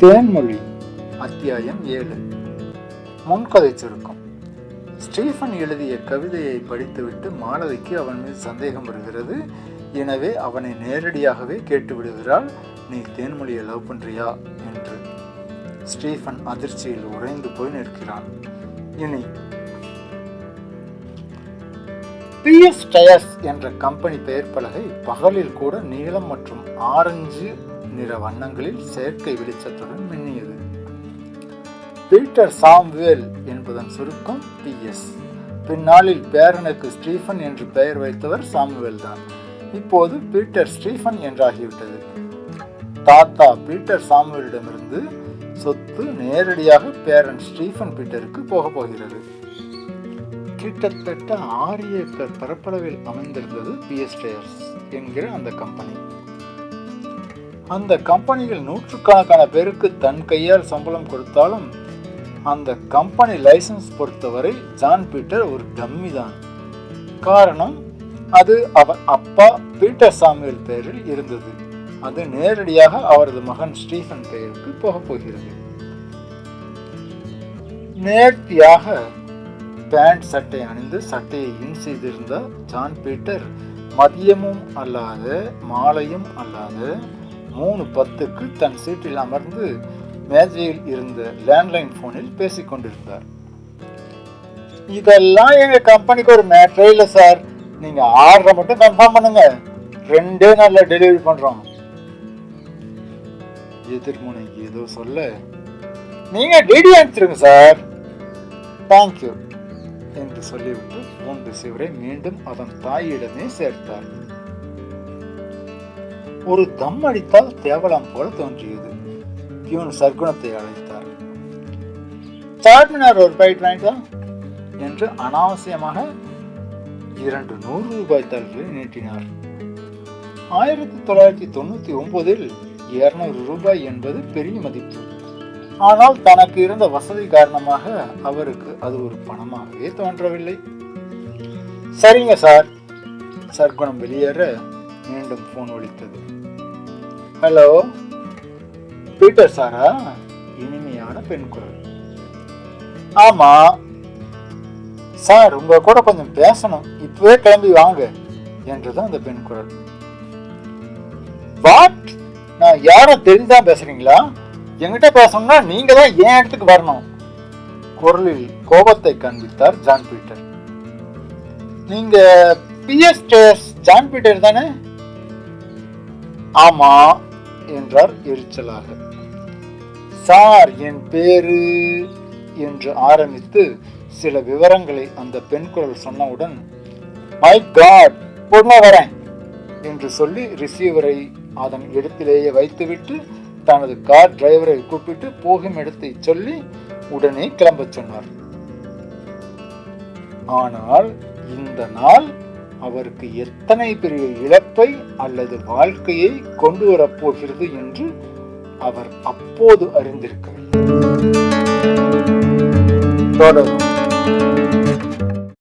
தேன்மொழி அத்தியாயம் 7. முன்கதை சுருக்கம். ஸ்டீஃபன் எழுதிய கவிதையை படித்துவிட்டு மாலதிக்கு அவன் மீது சந்தேகம் வருகிறது. எனவே அவனை நேரடியாகவே கேட்டுவிடுகிறாள், நீ தேன்மொழியை லவ் பண்றியா என்று. ஸ்டீஃபன் அதிர்ச்சியில் உறைந்து போய் நிற்கிறான். இனி PS டயர்ஸ் என்ற கம்பெனி பெயர் பலகை பகலில் கூட நீலம் மற்றும் ஆரஞ்சு நிற வண்ணங்களில் செயற்கை வெளிச்சத்துடன் மின்னியது. பீட்டர் சாம்வேல் என்பதன் சுருக்கம் PS. பின்னாளில் பேரனுக்கு ஸ்டீஃபன் என்று பெயர் வைத்தவர் சாமுவேல் தான். இப்போது பீட்டர் ஸ்டீஃபன் என்றாகிவிட்டது. தாத்தா பீட்டர் சாமுவேலிடமிருந்து சொத்து நேரடியாக பேரன் ஸ்டீஃபன் பீட்டருக்கு போக போகிறது. கிட்டத்தட்ட 6 ஏக்கர் பரப்பளவில் அமைந்திருந்தது PS டயர்ஸ் என்கிற அந்த கம்பெனி. அந்த கம்பெனியில் நூற்றுக்கணக்கான பேருக்கு தன் கையால் சம்பளம் கொடுத்தாலும் அந்த கம்பெனி லைசன்ஸ் பொறுத்தவரை ஜான் பீட்டர் ஒரு டம்மி தான். காரணம், அது அவர் அப்பா பீட்டர் சாமுவேல் பெயரில் இருந்தது. அது நேரடியாக அவரது மகன் ஸ்டீஃபன் பெயருக்கு போக போகிறது. நேர்த்தியாக பேண்ட் சட்டை அணிந்து சட்டையை இன் செய்திருந்த ஜான் பீட்டர் மதியமும் அல்லாத மாலையும் அல்லாத 3:10 தன் சீட்டில் அமர்ந்து மேஜையில் இருந்த லேண்ட்லைன் போனில் பேசிக் கொண்டிருந்தார். இதெல்லாம் எங்க கம்பெனிக்கு ஒரு மேட்டரே இல்லை சார், நீங்க ஆர்டரை மட்டும் கன்ஃபார்ம் பண்ணுங்க, 2 நாள்ல டெலிவரி பண்றோம். எதிர்முனை ஏதோ சொல்ல, நீங்க டிடி அனுப்பிச்சிருங்க சார், தேங்க்யூ என்று சொல்லிவிட்டு போன் ரிசீவரை மீண்டும் அதன் தாயிடமே சேர்த்தார். ஒரு தம் அடித்தால் தேவலாம் போல தோன்றியது. பியூன் சர்க்குணத்தை அழைத்தார். சார்மினார் ஒரு பைட் வாங்கிட்டா என்று அனாவசியமாக 2 100 ரூபாய் தாள்களை நீட்டினார். 1999 200 ரூபாய் என்பது பெரிய மதிப்பு. ஆனால் தனக்கு இருந்த வசதி காரணமாக அவருக்கு அது ஒரு பணமாகவே தோன்றவில்லை. சரிங்க சார். சர்க்குணம் வெளியேற மீண்டும் போன் ஒலித்தது. ஹலோ, பீட்டர் சாரா? இனிமையான பெண் குரல். ஆமா சார், உங்க கூட கொஞ்சம் பேசணும், இப்பவே கிளம்பி வாங்க என்றுதான் அந்த பெண் குரல். வாட்? நான் யாரும் தெரிஞ்சுதான் பேசுறீங்களா? என்கிட்ட பேசணும்னா நீங்க தான் என் இடத்துக்கு வரணும். குரலில் கோபத்தை காண்பித்தார் ஜான் பீட்டர். நீங்க PS டயர்ஸ் ஜான் பீட்டர் தானே? ஆமா என்றார் எரிச்சலாக. சார், என் பேரு என்று ஆரம்பித்து சில விவரங்களை அந்த பெண் குரல் சொன்னவுடன், மை காட், உடனே வரேன் என்று சொல்லி ரிசீவரை அதன் இடத்திலேயே வைத்துவிட்டு தனது கார் டிரைவரை கூப்பிட்டு போகும் இடத்தை சொல்லி உடனே கிளம்ப சொன்னார். ஆனால் இந்த நாள் அவருக்கு எத்தனை பெரிய இழப்பை அல்லது வாழ்க்கையை கொண்டு வரப்போகிறது என்று அவர் அப்போது அறிந்திருக்கவில்லை. தொடரும்.